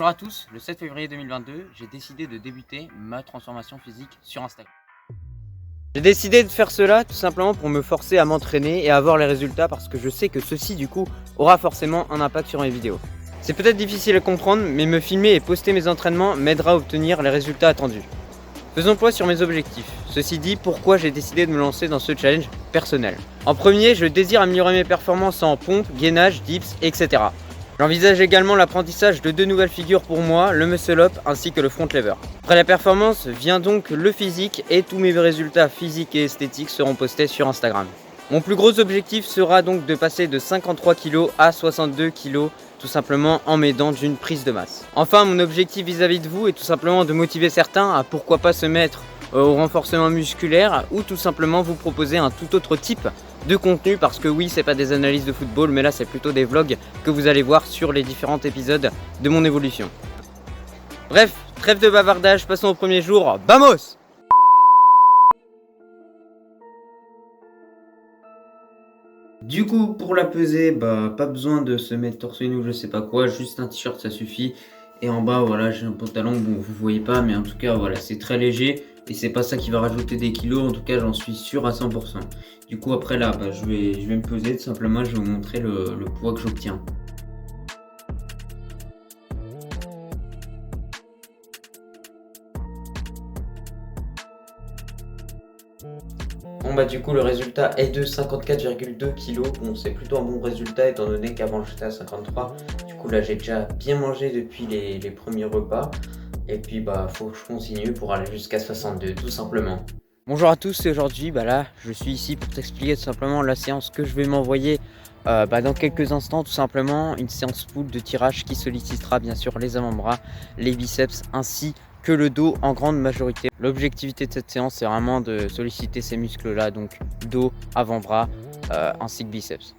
Bonjour à tous, le 7 février 2022, j'ai décidé de débuter ma transformation physique sur Instagram. J'ai décidé de faire cela tout simplement pour me forcer à m'entraîner et à avoir les résultats parce que je sais que ceci du coup aura forcément un impact sur mes vidéos. C'est peut-être difficile à comprendre, mais me filmer et poster mes entraînements m'aidera à obtenir les résultats attendus. Faisons le point sur mes objectifs. Ceci dit, pourquoi j'ai décidé de me lancer dans ce challenge personnel. En premier, je désire améliorer mes performances en pompe, gainage, dips, etc. J'envisage également l'apprentissage de deux nouvelles figures pour moi, le muscle up ainsi que le front lever. Après la performance vient donc le physique et tous mes résultats physiques et esthétiques seront postés sur Instagram. Mon plus gros objectif sera donc de passer de 53 kg à 62 kg tout simplement en m'aidant d'une prise de masse. Enfin, mon objectif vis-à-vis de vous est tout simplement de motiver certains à pourquoi pas se mettre au renforcement musculaire ou tout simplement vous proposer un tout autre type de contenu parce que oui, c'est pas des analyses de football, mais là c'est plutôt des vlogs que vous allez voir sur les différents épisodes de mon évolution. Bref, trêve de bavardage, passons au premier jour, vamos! Du coup, pour la pesée, pas besoin de se mettre torse nu ou je sais pas quoi, juste un t-shirt ça suffit. Et en bas, voilà, j'ai un pantalon, bon, vous voyez pas, mais en tout cas, voilà, c'est très léger. Et c'est pas ça qui va rajouter des kilos, en tout cas, j'en suis sûr à 100%. Du coup, après là, je vais me peser, tout simplement, je vais vous montrer le poids que j'obtiens. Bon du coup le résultat est de 54,2 kg. Bon, c'est plutôt un bon résultat étant donné qu'avant j'étais à 53. Du coup là j'ai déjà bien mangé depuis les premiers repas. Et puis faut que je continue pour aller jusqu'à 62 tout simplement. Bonjour à tous, et aujourd'hui là je suis ici pour t'expliquer tout simplement la séance que je vais m'envoyer dans quelques instants, tout simplement une séance full de tirage qui sollicitera bien sûr les avant-bras, les biceps ainsi que le dos en grande majorité. L'objectivité de cette séance c'est vraiment de solliciter ces muscles là, donc dos, avant-bras ainsi que biceps.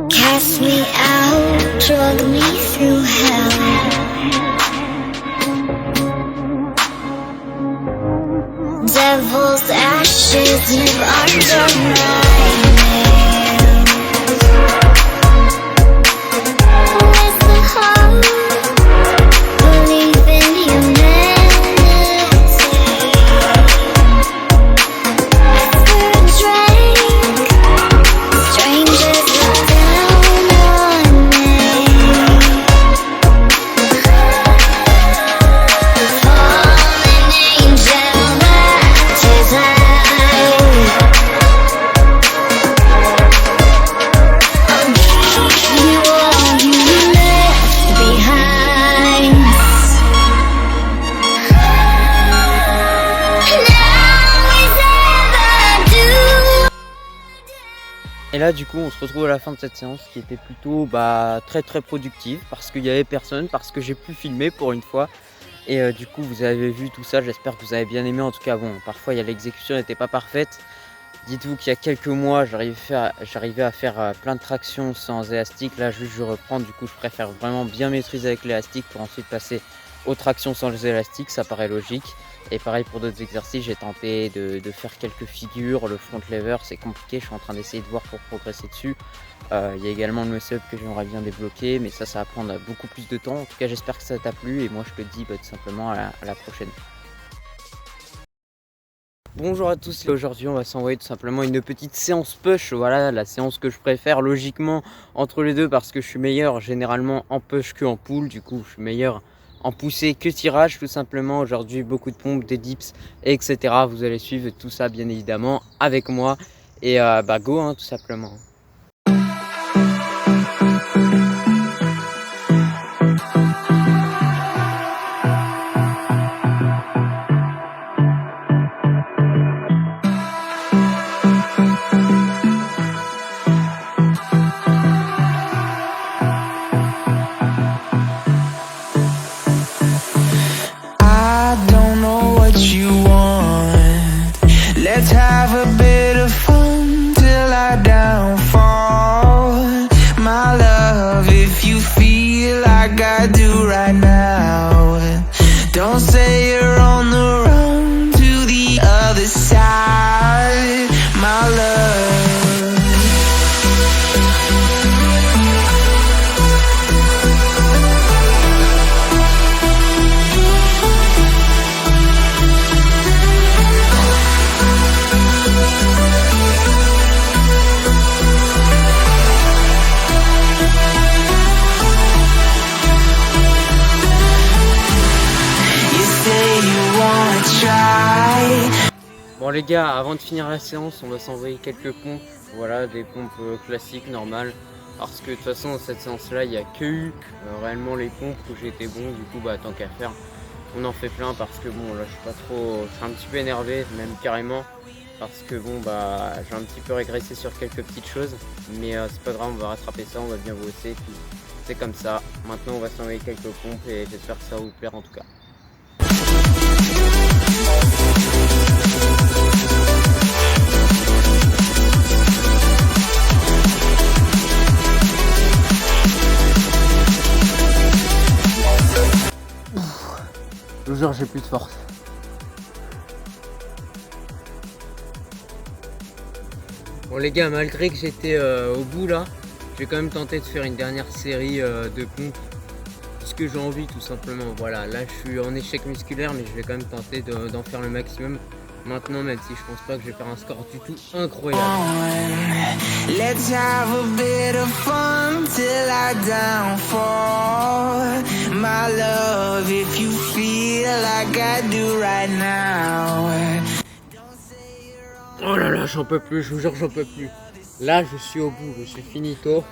Cast me out, drug me through hell. Devil's ashes live under my nails. With the hope, believe in humanity. For a drink, strangers look down on me. Fallen angel that is I. I'll give you all you left behind. Now is ever do. Et là du coup on se retrouve à la fin de cette séance qui était plutôt très productive parce qu'il n'y avait personne, parce que j'ai pu filmer pour une fois. Et du coup vous avez vu tout ça, j'espère que vous avez bien aimé. En tout cas bon, parfois l'exécution n'était pas parfaite. Dites-vous qu'il y a quelques mois j'arrivais à faire plein de tractions sans élastique. Là juste je reprends, du coup je préfère vraiment bien maîtriser avec l'élastique pour ensuite passer aux tractions sans les élastiques, ça paraît logique. Et pareil pour d'autres exercices, j'ai tenté de faire quelques figures. Le front lever, c'est compliqué, je suis en train d'essayer de voir pour progresser dessus. Il y a également le muscle-up que j'aimerais bien débloquer, mais ça va prendre beaucoup plus de temps. En tout cas, j'espère que ça t'a plu et moi je te dis tout simplement à la prochaine. Bonjour à tous, et aujourd'hui on va s'envoyer tout simplement une petite séance push, voilà la séance que je préfère logiquement entre les deux parce que je suis meilleur généralement en push que en pull, du coup je suis meilleur en poussée que tirage tout simplement. Aujourd'hui beaucoup de pompes, des dips etc. Vous allez suivre tout ça bien évidemment avec moi et go hein, tout simplement. Let's have a bit of fun till I downfall. My love, if you feel like I do right now, don't say you're on the run to the other side, my love. Bon les gars, avant de finir la séance, on va s'envoyer quelques pompes, voilà, des pompes classiques, normales. Parce que de toute façon, cette séance-là, il n'y a que eu réellement les pompes où j'étais bon, du coup, tant qu'à faire, on en fait plein parce que bon, là, je suis un petit peu énervé, même carrément. Parce que bon, j'ai un petit peu régressé sur quelques petites choses. Mais c'est pas grave, on va rattraper ça, on va bien bosser, puis c'est comme ça. Maintenant, on va s'envoyer quelques pompes et j'espère que ça va vous plaire en tout cas. Je vous jure, j'ai plus de force. Bon les gars, malgré que j'étais au bout là, j'ai quand même tenté de faire une dernière série de pompes. Parce que j'ai envie tout simplement. Voilà, là je suis en échec musculaire, mais je vais quand même tenter d'en faire le maximum. Maintenant, même si je pense pas que je vais faire un score du tout incroyable. Let's have a bit of fun till I downfall. My love, if you feel like I do right now. Oh là là, j'en peux plus, je vous jure, j'en peux plus. Là, je suis au bout, je suis finito.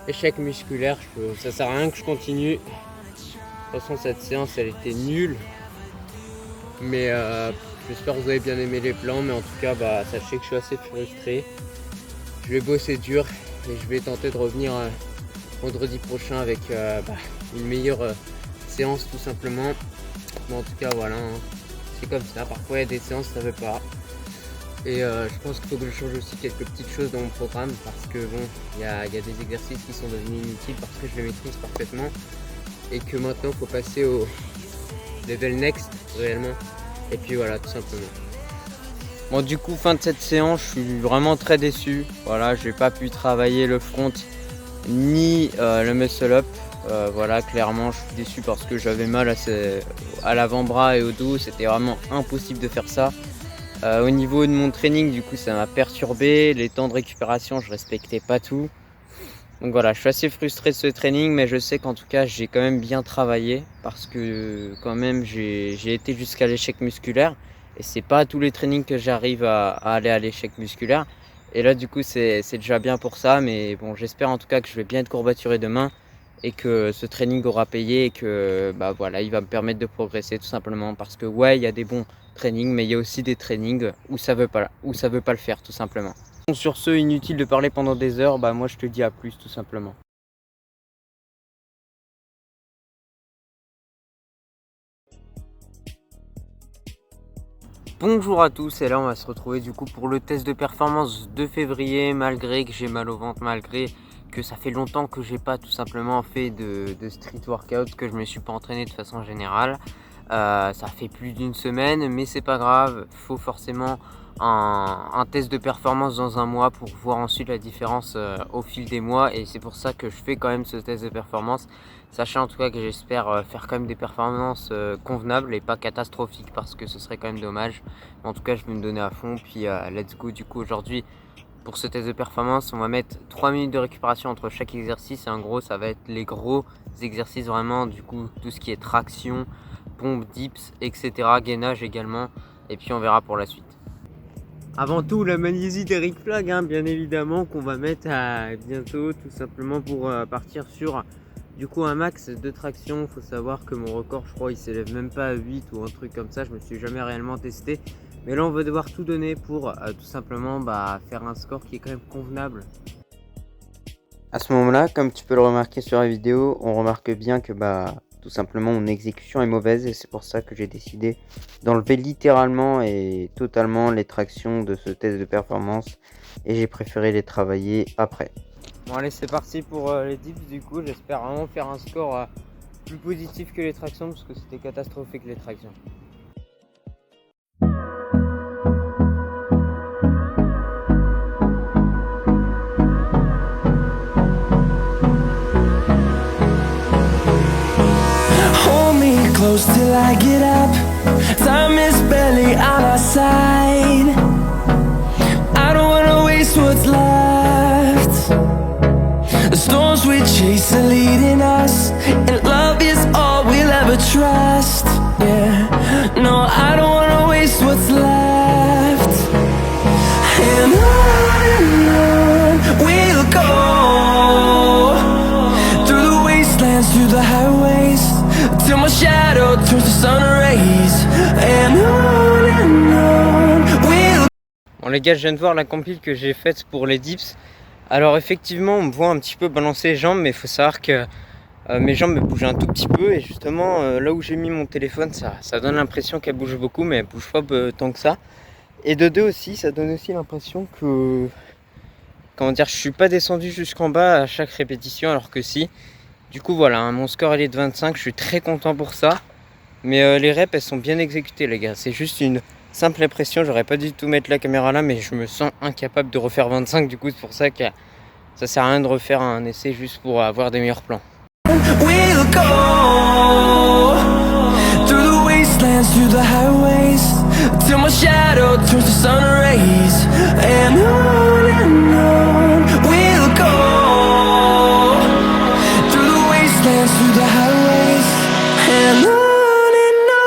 Échec musculaire, ça sert à rien que je continue. De toute façon, cette séance, elle était nulle. Mais j'espère que vous avez bien aimé les plans, mais en tout cas, sachez que je suis assez frustré. Je vais bosser dur et je vais tenter de revenir vendredi prochain avec une meilleure séance tout simplement. Mais en tout cas, voilà, hein, c'est comme ça. Parfois, il y a des séances, ça ne veut pas. Et je pense qu'il faut que je change aussi quelques petites choses dans mon programme parce que bon, il y a des exercices qui sont devenus inutiles parce que je les maîtrise parfaitement et que maintenant, il faut passer au level next réellement. Et puis voilà, tout simplement. Bon, du coup, fin de cette séance, je suis vraiment très déçu. Voilà, j'ai pas pu travailler le front ni le muscle up. Voilà, clairement, je suis déçu parce que j'avais mal à l'avant-bras et au dos. C'était vraiment impossible de faire ça. Au niveau de mon training, du coup, ça m'a perturbé. Les temps de récupération, je respectais pas tout. Donc voilà, je suis assez frustré de ce training, mais je sais qu'en tout cas, j'ai quand même bien travaillé parce que quand même, j'ai été jusqu'à l'échec musculaire. Et c'est pas à tous les trainings que j'arrive à aller à l'échec musculaire. Et là, du coup, c'est déjà bien pour ça. Mais bon, j'espère en tout cas que je vais bien être courbaturé demain et que ce training aura payé et que voilà, il va me permettre de progresser tout simplement. Parce que ouais, il y a des bons trainings, mais il y a aussi des trainings où ça veut pas le faire tout simplement. Sur ce, inutile de parler pendant des heures, moi je te dis à plus tout simplement. Bonjour à tous, et là on va se retrouver du coup pour le test de performance de février. Malgré que j'ai mal au ventre, malgré que ça fait longtemps que j'ai pas tout simplement fait de street workout, que je me suis pas entraîné de façon générale. Ça fait plus d'une semaine, mais c'est pas grave, faut forcément un test de performance dans un mois pour voir ensuite la différence au fil des mois, et c'est pour ça que je fais quand même ce test de performance, sachant en tout cas que j'espère faire quand même des performances convenables et pas catastrophiques, parce que ce serait quand même dommage. En tout cas, je vais me donner à fond, puis let's go. Du coup, aujourd'hui, pour ce test de performance, on va mettre 3 minutes de récupération entre chaque exercice, et en gros ça va être les gros exercices vraiment, du coup tout ce qui est traction, pompe, dips, etc., gainage également, et puis on verra pour la suite. Avant tout, la magnésie d'Eric Flag, bien évidemment, qu'on va mettre à bientôt, tout simplement pour partir sur du coup un max de traction. Faut savoir que mon record, je crois, il s'élève même pas à 8 ou un truc comme ça. Je me suis jamais réellement testé, mais là on va devoir tout donner pour tout simplement faire un score qui est quand même convenable. À ce moment-là, comme tu peux le remarquer sur la vidéo, on remarque bien que tout simplement mon exécution est mauvaise, et c'est pour ça que j'ai décidé d'enlever littéralement et totalement les tractions de ce test de performance, et j'ai préféré les travailler après. Bon allez, c'est parti pour les dips. Du coup j'espère vraiment faire un score plus positif que les tractions, parce que c'était catastrophique les tractions. Close till I get up. Time is barely on our side. I don't wanna waste what's left. The storms we chase are leading us, and love is all we'll ever trust. Yeah, no, I don't wanna waste what's left. And on we'll go, through the wastelands, through the highways, till my shadow turns to sun rays. And on we'll... Bon les gars, je viens de voir la compile que j'ai faite pour les dips. Alors effectivement, on me voit un petit peu balancer les jambes, mais il faut savoir que mes jambes me bougent un tout petit peu, et justement là où j'ai mis mon téléphone, ça donne l'impression qu'elle bouge beaucoup, mais elle bouge pas tant que ça. Et de deux aussi, ça donne aussi l'impression que, comment dire, je suis pas descendu jusqu'en bas à chaque répétition, alors que si. Du coup voilà, mon score il est de 25, je suis très content pour ça. Mais les reps elles sont bien exécutées les gars, c'est juste une simple impression. J'aurais pas dû tout mettre la caméra là, mais je me sens incapable de refaire 25. Du coup c'est pour ça que ça sert à rien de refaire un essai juste pour avoir des meilleurs plans. We'll go through the wastelands, through the highways, till my shadow turns to sun rays. And on we'll go through the wastelands, through the highways, and on we'll go.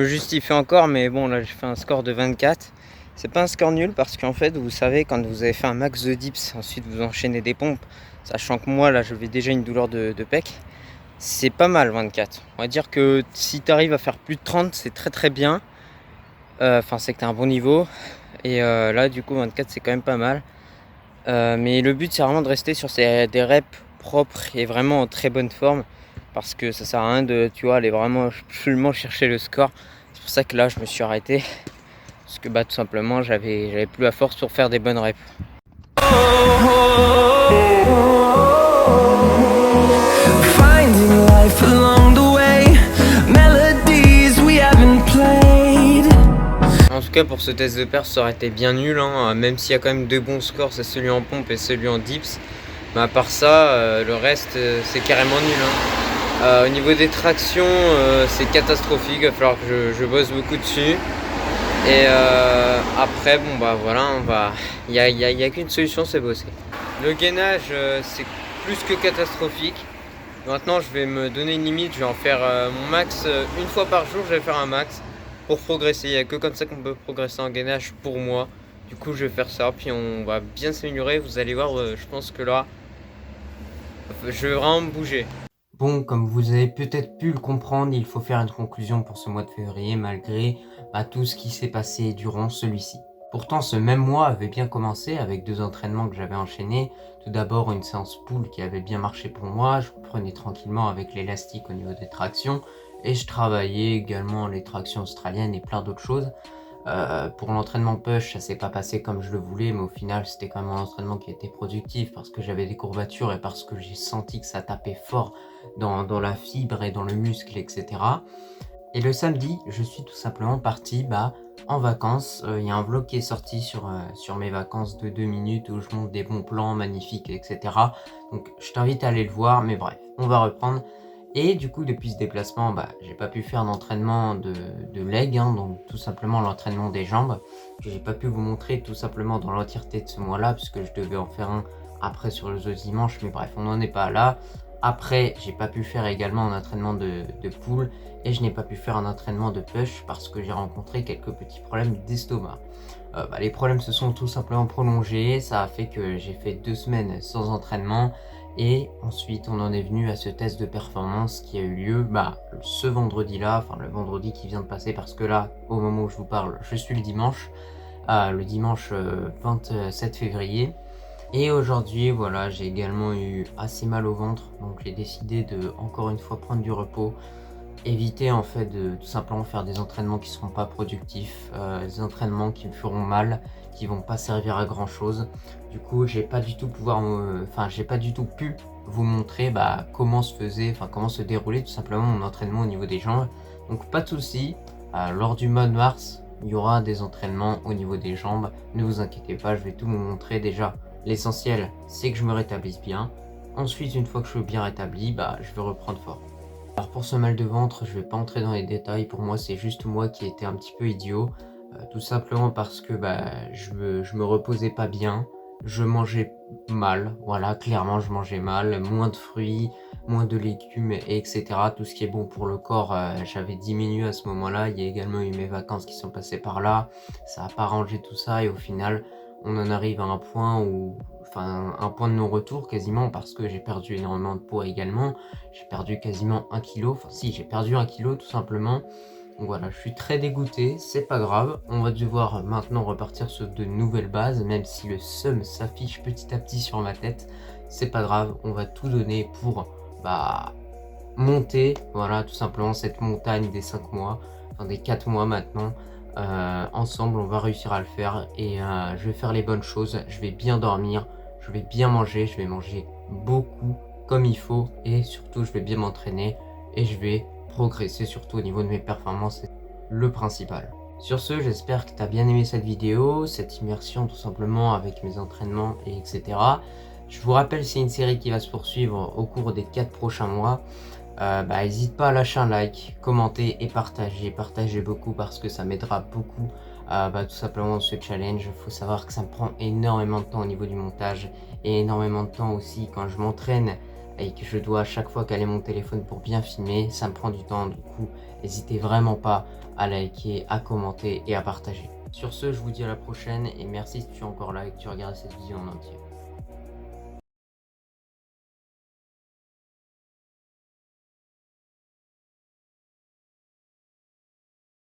Justifie encore, mais bon là j'ai fait un score de 24. C'est pas un score nul, parce qu'en fait vous savez, quand vous avez fait un max de dips, ensuite vous enchaînez des pompes, sachant que moi là je vais déjà une douleur de pec, c'est pas mal 24. On va dire que si tu arrives à faire plus de 30, c'est très très bien, enfin c'est que tu as un bon niveau, et là du coup 24 c'est quand même pas mal, mais le but c'est vraiment de rester sur des reps propres et vraiment en très bonne forme, parce que ça sert à rien de, tu vois, aller vraiment absolument chercher le score. C'est pour ça que là je me suis arrêté, parce que tout simplement j'avais plus la force pour faire des bonnes reps. Finding life along the way, melodies we haven't played. En tout cas pour ce test de perf ça aurait été bien nul, même s'il y a quand même deux bons scores, c'est celui en pompe et celui en dips. Mais à part ça, le reste c'est carrément nul. Au niveau des tractions, c'est catastrophique, il va falloir que je bosse beaucoup dessus. Et après, bon voilà, il y a qu'une solution, c'est bosser. Le gainage, c'est plus que catastrophique. Maintenant, je vais me donner une limite, je vais en faire mon max une fois par jour. Je vais faire un max pour progresser. Il n'y a que comme ça qu'on peut progresser en gainage pour moi. Du coup, je vais faire ça, puis on va bien s'améliorer. Vous allez voir, je pense que là, je vais vraiment me bouger. Bon, comme vous avez peut-être pu le comprendre, il faut faire une conclusion pour ce mois de février, malgré tout ce qui s'est passé durant celui-ci. Pourtant, ce même mois avait bien commencé avec 2 entraînements que j'avais enchaînés. Tout d'abord, une séance pull qui avait bien marché pour moi. Je reprenais tranquillement avec l'élastique au niveau des tractions et je travaillais également les tractions australiennes et plein d'autres choses. Pour l'entraînement push, ça s'est pas passé comme je le voulais, mais au final, c'était quand même un entraînement qui était productif parce que j'avais des courbatures et parce que j'ai senti que ça tapait fort dans la fibre et dans le muscle, etc. Et le samedi, je suis tout simplement parti en vacances. Il y a un vlog qui est sorti sur mes vacances de 2 minutes où je montre des bons plans magnifiques, etc. Donc je t'invite à aller le voir, mais bref, on va reprendre. Et du coup, depuis ce déplacement, j'ai pas pu faire d'entraînement de leg, hein, donc tout simplement l'entraînement des jambes, que j'ai pas pu vous montrer tout simplement dans l'entièreté de ce mois-là, puisque je devais en faire un après sur les autres dimanches, mais bref, on n'en est pas là. Après, j'ai pas pu faire également un entraînement de pull et je n'ai pas pu faire un entraînement de push parce que j'ai rencontré quelques petits problèmes d'estomac. Les problèmes se sont tout simplement prolongés, ça a fait que j'ai fait 2 semaines sans entraînement et ensuite on en est venu à ce test de performance qui a eu lieu ce vendredi-là, enfin le vendredi qui vient de passer parce que là, au moment où je vous parle, je suis le dimanche 27 février. Et aujourd'hui, voilà, j'ai également eu assez mal au ventre, donc j'ai décidé de, encore une fois, prendre du repos, éviter en fait de tout simplement faire des entraînements qui ne seront pas productifs, des entraînements qui me feront mal, qui vont pas servir à grand chose. Du coup, j'ai pas du tout pu vous montrer comment comment se déroulait tout simplement mon entraînement au niveau des jambes. Donc pas de souci, lors du mois de mars, il y aura des entraînements au niveau des jambes. Ne vous inquiétez pas, je vais tout vous montrer déjà. L'essentiel, c'est que je me rétablisse bien. Ensuite, une fois que je suis bien rétabli, je vais reprendre fort. Alors pour ce mal de ventre, je vais pas entrer dans les détails. Pour moi, c'est juste moi qui étais un petit peu idiot. Tout simplement parce que je me reposais pas bien. Je mangeais mal. Voilà, clairement, je mangeais mal. Moins de fruits, moins de légumes, etc. Tout ce qui est bon pour le corps, j'avais diminué à ce moment-là. Il y a également eu mes vacances qui sont passées par là. Ça n'a pas arrangé tout ça et au final, on en arrive à un point un point de non-retour quasiment parce que j'ai perdu énormément de poids également. J'ai perdu quasiment 1 kg. Enfin si, j'ai perdu 1 kg tout simplement. Donc voilà, je suis très dégoûté, c'est pas grave. On va devoir maintenant repartir sur de nouvelles bases, même si le seum s'affiche petit à petit sur ma tête. C'est pas grave, on va tout donner pour monter, voilà, tout simplement cette montagne des 5 mois, enfin des 4 mois maintenant. Ensemble, on va réussir à le faire et je vais faire les bonnes choses. Je vais bien dormir, je vais bien manger, je vais manger beaucoup comme il faut et surtout, je vais bien m'entraîner et je vais progresser surtout au niveau de mes performances, c'est le principal. Sur ce, j'espère que tu as bien aimé cette vidéo, cette immersion tout simplement avec mes entraînements et etc. Je vous rappelle, c'est une série qui va se poursuivre au cours des 4 prochains mois. N'hésite pas à lâcher un like, commenter et partager. Partagez beaucoup parce que ça m'aidera beaucoup tout simplement ce challenge. Il faut savoir que ça me prend énormément de temps au niveau du montage et énormément de temps aussi quand je m'entraîne et que je dois à chaque fois caler mon téléphone pour bien filmer. Ça me prend du temps, du coup, n'hésitez vraiment pas à liker, à commenter et à partager. Sur ce, je vous dis à la prochaine et merci si tu es encore là et que tu regardes cette vidéo en entier.